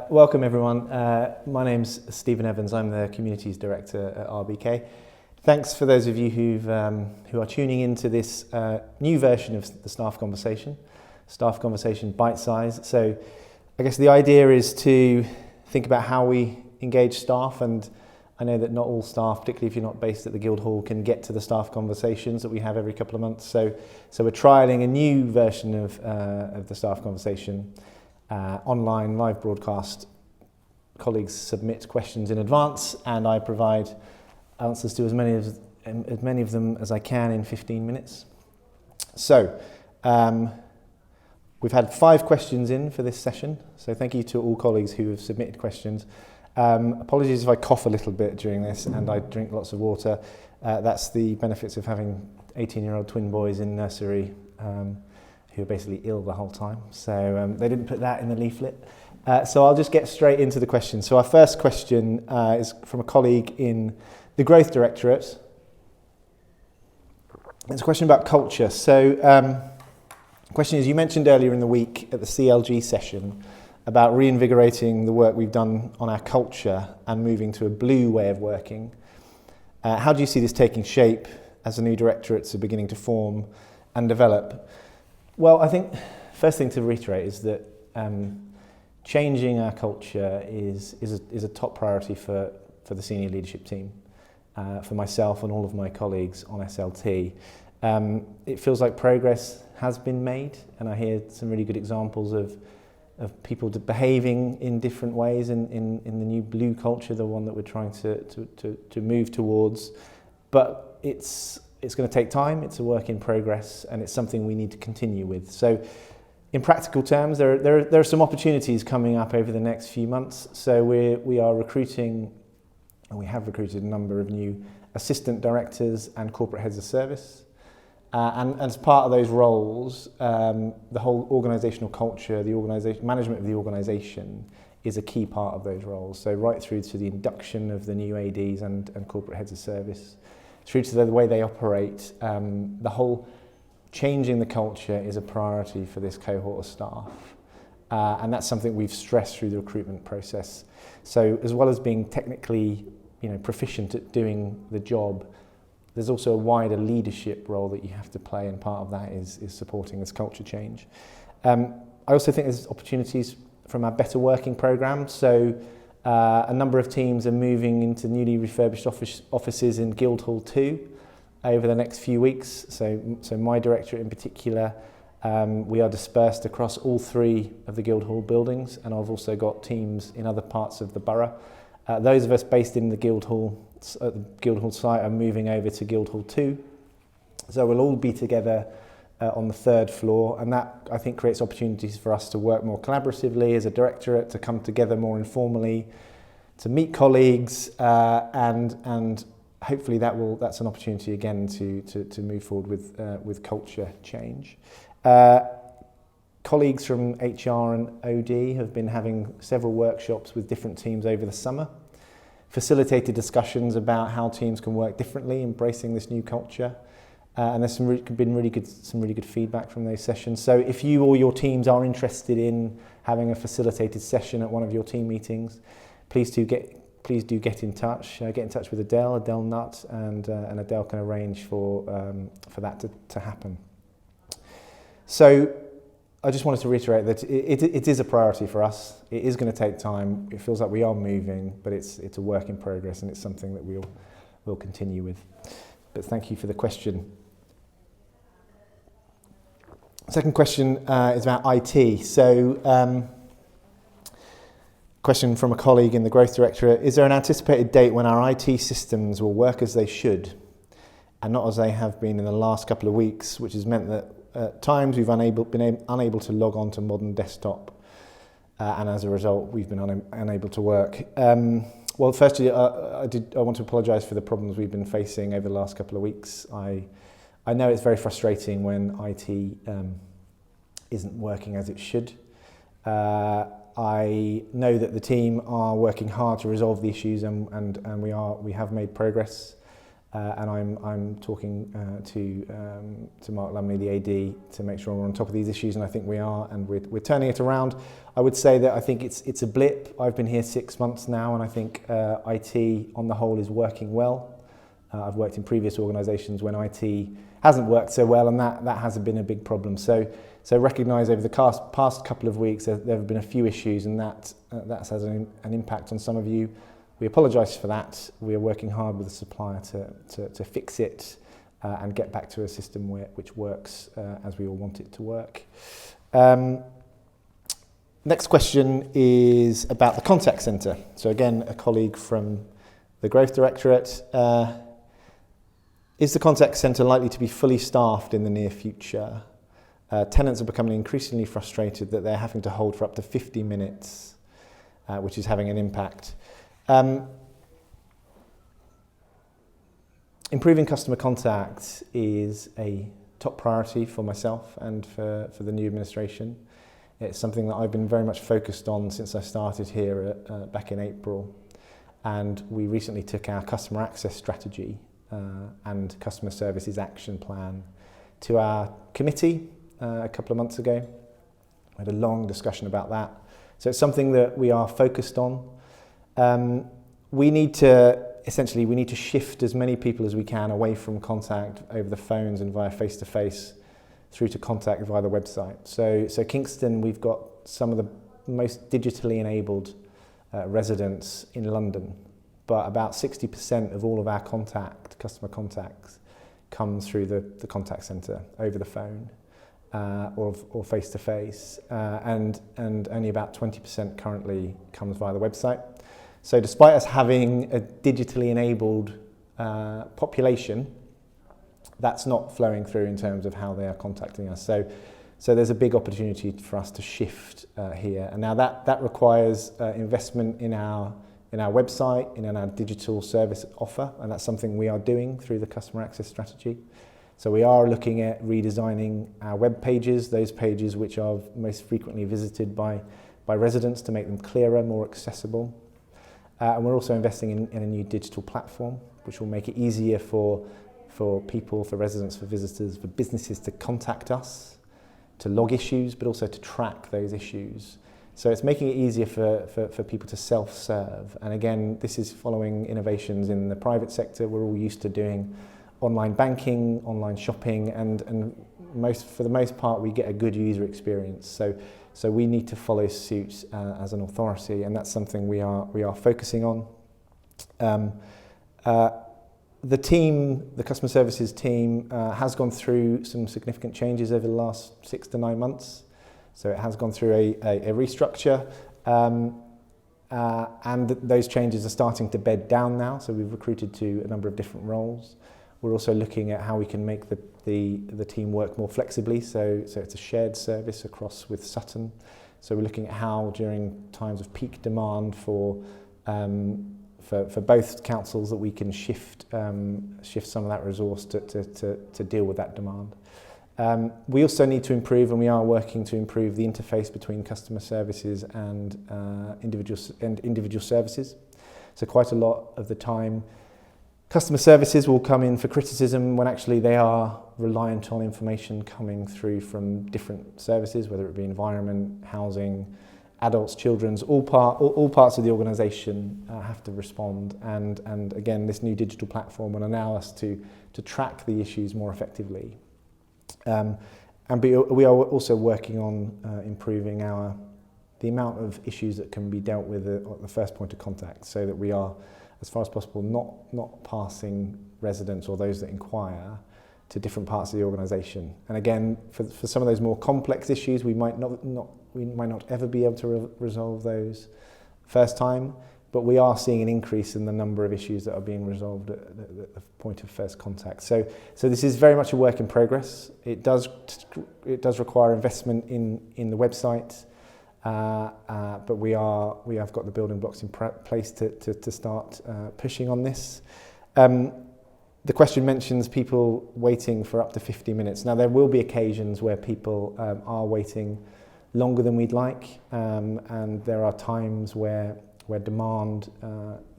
Welcome everyone. My name's Stephen Evans. I'm the Communities Director at RBK. Thanks for those of you who are tuning into this new version of the Staff Conversation Bitesize. So I guess the idea is to think about how we engage staff, and I know that not all staff, particularly if you're not based at the Guildhall, can get to the staff conversations that we have every couple of months. So we're trialling a new version of the Staff Conversation. Online live broadcast. Colleagues submit questions in advance and I provide answers to as many of them as I can in 15 minutes. So we've had 5 questions in for this session, so thank you to all colleagues who have submitted questions. Apologies if I cough a little bit during this and I drink lots of water. That's the benefits of having 18-year-old twin boys in nursery who are basically ill the whole time. So they didn't put that in the leaflet. So I'll just get straight into the questions. So our first question is from a colleague in the Growth Directorate. It's a question about culture. So the question is, you mentioned earlier in the week at the CLG session about reinvigorating the work we've done on our culture and moving to a blue way of working. How do you see this taking shape as the new directorates are beginning to form and develop? Well, I think first thing to reiterate is that changing our culture is a top priority for the senior leadership team, for myself and all of my colleagues on SLT. It feels like progress has been made, and I hear some really good examples of people behaving in different ways in the new blue culture, the one that we're trying to move towards. But it's going to take time, it's a work in progress, and it's something we need to continue with. So in practical terms, there are some opportunities coming up over the next few months. So we are recruiting, and we have recruited a number of new assistant directors and corporate heads of service. And as part of those roles, the whole organisational culture, the management of the organisation is a key part of those roles. So right through to the induction of the new ADs and corporate heads of service, through to the way they operate, the whole changing the culture is a priority for this cohort of staff. And that's something we've stressed through the recruitment process. So as well as being technically, proficient at doing the job, there's also a wider leadership role that you have to play, and part of that is supporting this culture change. I also think there's opportunities from our Better Working programme. So a number of teams are moving into newly refurbished offices in Guildhall 2 over the next few weeks. So my directorate in particular, we are dispersed across all 3 of the Guildhall buildings, and I've also got teams in other parts of the borough. Those of us based in the Guildhall site are moving over to Guildhall 2. So we'll all be together on the 3rd floor, and that, I think, creates opportunities for us to work more collaboratively as a directorate, to come together more informally, to meet colleagues, and hopefully that's an opportunity again to move forward with culture change. Colleagues from HR and OD have been having several workshops with different teams over the summer, facilitated discussions about how teams can work differently, embracing this new culture. And there's some really good feedback from those sessions. So if you or your teams are interested in having a facilitated session at one of your team meetings, please do get in touch. Get in touch with Adele Nutt, and Adele can arrange for that to happen. So I just wanted to reiterate that it is a priority for us. It is going to take time. It feels like we are moving, but it's a work in progress, and it's something that we'll continue with. But thank you for the question. Second question is about IT. So, question from a colleague in the Growth Directorate: is there an anticipated date when our IT systems will work as they should, and not as they have been in the last couple of weeks, which has meant that at times we've been unable to log on to modern desktop, and as a result we've been unable to work. Well, firstly, I want to apologise for the problems we've been facing over the last couple of weeks. I know it's very frustrating when IT isn't working as it should. I know that the team are working hard to resolve the issues, and we have made progress. and I'm talking to Mark Lumley, the AD, to make sure we're on top of these issues, and I think we are, and we're turning it around. I would say that I think it's a blip. I've been here 6 months now, and I think IT on the whole is working well. I've worked in previous organisations when IT hasn't worked so well, and that hasn't been a big problem. So recognise over the past couple of weeks there have been a few issues, and that's had an impact on some of you. We apologise for that. We are working hard with the supplier to fix it and get back to a system which works as we all want it to work. Next question is about the contact centre. So again, a colleague from the Growth Directorate. Is the contact centre likely to be fully staffed in the near future? Tenants are becoming increasingly frustrated that they're having to hold for up to 50 minutes, which is having an impact. Improving customer contact is a top priority for myself and for the new administration. It's something that I've been very much focused on since I started here back in April. And we recently took our customer access strategy and customer services action plan to our committee a couple of months ago. We had a long discussion about that. So it's something that we are focused on. We need to shift as many people as we can away from contact over the phones and via face-to-face through to contact via the website. So Kingston, we've got some of the most digitally enabled residents in London, but about 60% of all of our customer contacts comes through the contact centre over the phone or face-to-face, and only about 20% currently comes via the website. So despite us having a digitally enabled population, that's not flowing through in terms of how they are contacting us. So there's a big opportunity for us to shift here. And now that requires investment in our website, in our digital service offer, and that's something we are doing through the customer access strategy. So we are looking at redesigning our web pages, those pages which are most frequently visited by residents, to make them clearer, more accessible. And we're also investing in a new digital platform, which will make it easier for people, for residents, for visitors, for businesses to contact us, to log issues, but also to track those issues. So it's making it easier for people to self-serve. And again, this is following innovations in the private sector. We're all used to doing online banking, online shopping, and for the most part, we get a good user experience. So we need to follow suit as an authority, and that's something we are focusing on. The customer services team has gone through some significant changes over the last 6 to 9 months. So it has gone through a restructure, and those changes are starting to bed down now. So we've recruited to a number of different roles. We're also looking at how we can make the team work more flexibly. So it's a shared service across with Sutton. So we're looking at how during times of peak demand for both councils that we can shift some of that resource to deal with that demand. We also need to improve, and we are working to improve the interface between customer services and individual services. So quite a lot of the time, customer services will come in for criticism when actually they are reliant on information coming through from different services, whether it be environment, housing, adults, children's, all parts of the organisation have to respond. And again, this new digital platform will allow us to track the issues more effectively. And we are also working on improving the amount of issues that can be dealt with at the first point of contact, so that we are, as far as possible, not passing residents or those that inquire to different parts of the organisation. And again, for some of those more complex issues, we might not ever be able to resolve those first time, but we are seeing an increase in the number of issues that are being resolved at the point of first contact. So this is very much a work in progress. It does require investment in the website, but we have got the building blocks in place to start pushing on this. The question mentions people waiting for up to 50 minutes. Now, there will be occasions where people are waiting longer than we'd like, and there are times where demand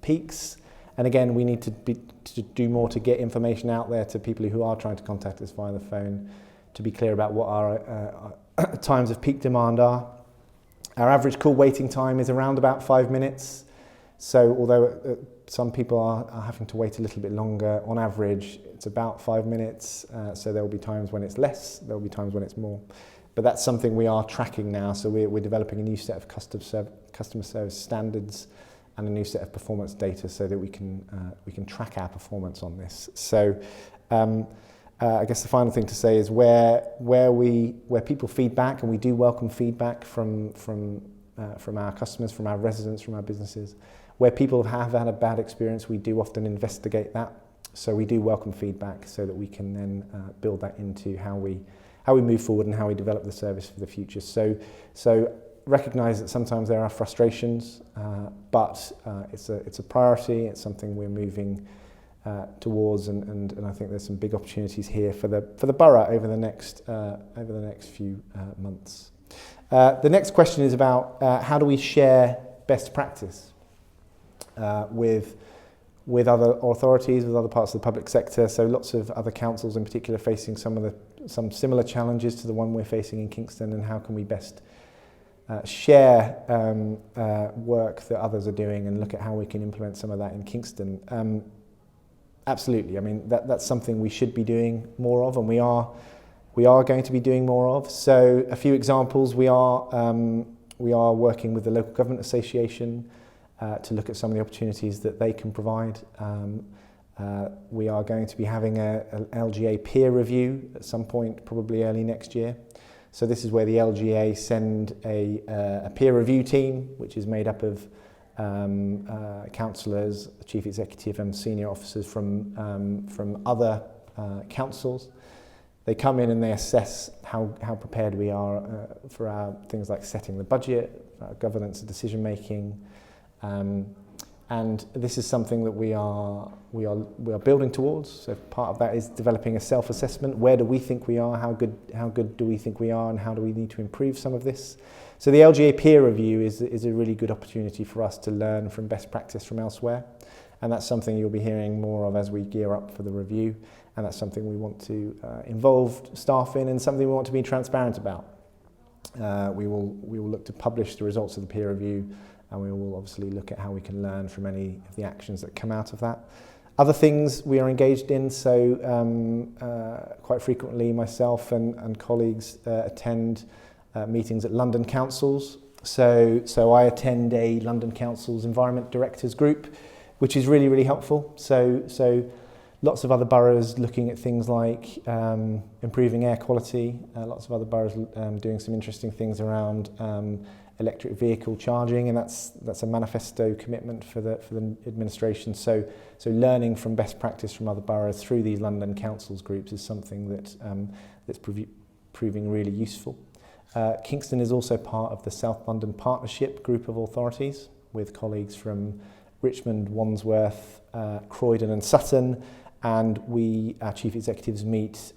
peaks, And again, we need to do more to get information out there to people who are trying to contact us via the phone, to be clear about what our times of peak demand are. Our average call waiting time is around about 5 minutes. So although some people are having to wait a little bit longer, on average it's about 5 minutes. So there will be times when it's less, there will be times when it's more. But that's something we are tracking now. So we're developing a new set of customer service standards and a new set of performance data so that we can track our performance on this. So I guess the final thing to say is where people feedback, and we do welcome feedback from our customers, from our residents, from our businesses. Where people have had a bad experience, we do often investigate that. So we do welcome feedback so that we can then build that into how we move forward and how we develop the service for the future. So recognise that sometimes there are frustrations, but it's a priority. It's something we're moving towards, and I think there's some big opportunities here for the borough over the next few months. The next question is about how do we share best practice with other authorities, with other parts of the public sector. So lots of other councils in particular facing some similar challenges to the one we're facing in Kingston, and how can we best share work that others are doing and look at how we can implement some of that in Kingston. Absolutely. I mean, that's something we should be doing more of, and we are going to be doing more of. So a few examples: we are working with the Local Government Association to look at some of the opportunities that they can provide. We are going to be having an LGA peer review at some point, probably early next year. So this is where the LGA send a peer review team, which is made up of councillors, chief executive and senior officers from other councils. They come in and they assess how prepared we are for our things like setting the budget, governance and decision making, and this is something that we are building towards. So part of that is developing a self-assessment. Where do we think we are? How good do we think we are? And how do we need to improve some of this? So the LGA peer review is a really good opportunity for us to learn from best practice from elsewhere. And that's something you'll be hearing more of as we gear up for the review. And that's something we want to involve staff in, and something we want to be transparent about. We will look to publish the results of the peer review, and we will obviously look at how we can learn from any of the actions that come out of that. Other things we are engaged in, so quite frequently myself and colleagues attend meetings at London councils. So I attend a London Council's Environment Directors group, which is really, really helpful. So lots of other boroughs looking at things like improving air quality, lots of other boroughs doing some interesting things around electric vehicle charging, and that's a manifesto commitment for the administration. So learning from best practice from other boroughs through these London councils groups is something that's proving really useful. Kingston is also part of the South London Partnership group of authorities, with colleagues from Richmond, Wandsworth, Croydon and Sutton, and our chief executives meet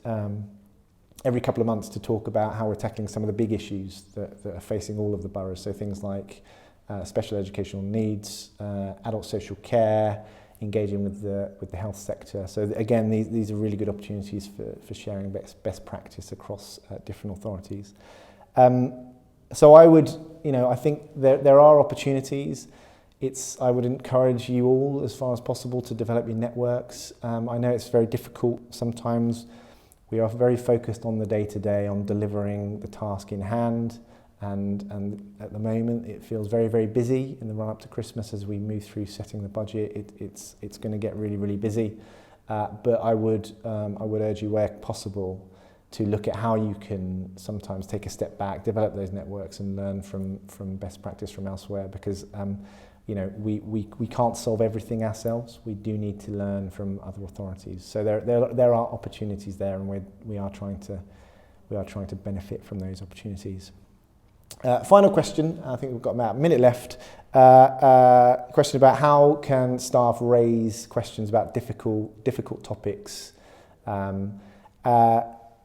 every couple of months to talk about how we're tackling some of the big issues that are facing all of the boroughs. So things like special educational needs, adult social care, engaging with the health sector. So again, these are really good opportunities for sharing best practice across different authorities. So I think there are opportunities. I would encourage you all, as far as possible, to develop your networks. I know it's very difficult sometimes. We are very focused on the day-to-day, on delivering the task in hand, and at the moment it feels very, very busy in the run-up to Christmas as we move through setting the budget. It's going to get really, really busy, but I would urge you, where possible, to look at how you can sometimes take a step back, develop those networks, and learn from best practice from elsewhere, because we can't solve everything ourselves. We do need to learn from other authorities. So there are opportunities there, and we are trying to benefit from those opportunities. Final question. I think we've got about a minute left. Question about how can staff raise questions about difficult topics.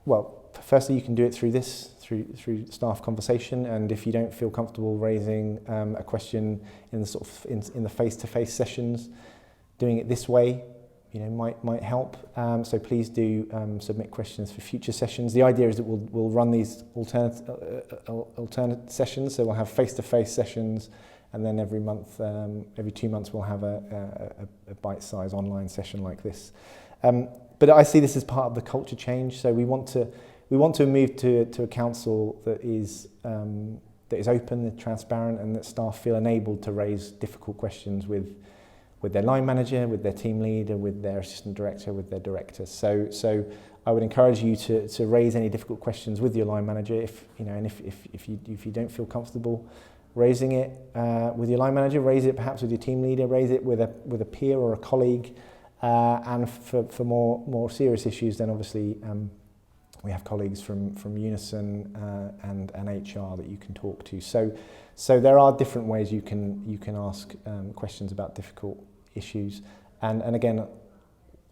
Well, firstly, you can do it through staff conversation, and if you don't feel comfortable raising a question in the face-to-face sessions, doing it this way, might help. So please do submit questions for future sessions. The idea is that we'll run these alternate sessions. So we'll have face-to-face sessions, and then every 2 months we'll have a bite-sized online session like this. But I see this as part of the culture change. So we want to move to a council that is open, and transparent, and that staff feel enabled to raise difficult questions with their line manager, with their team leader, with their assistant director, with their directors. So I would encourage you to raise any difficult questions with your line manager. If you don't feel comfortable raising it with your line manager, raise it perhaps with your team leader, raise it with a peer or a colleague. And for more serious issues, then obviously we have colleagues from Unison and HR that you can talk to. So there are different ways you can ask questions about difficult issues, and again,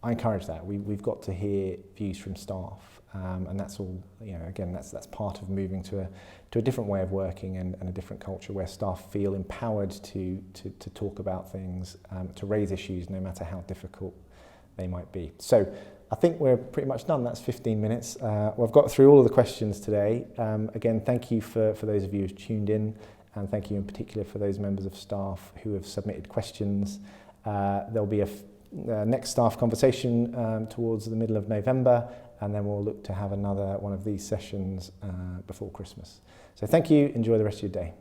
I encourage that. We've got to hear views from staff, and that's all. Again, that's part of moving to a different way of working and a different culture where staff feel empowered to talk about things, to raise issues, no matter how difficult they might be. So I think we're pretty much done. That's 15 minutes. I've got through all of the questions today. Again, thank you for those of you who've tuned in, and thank you in particular for those members of staff who have submitted questions. There'll be a next staff conversation towards the middle of November, and then we'll look to have another one of these sessions before Christmas. So thank you. Enjoy the rest of your day.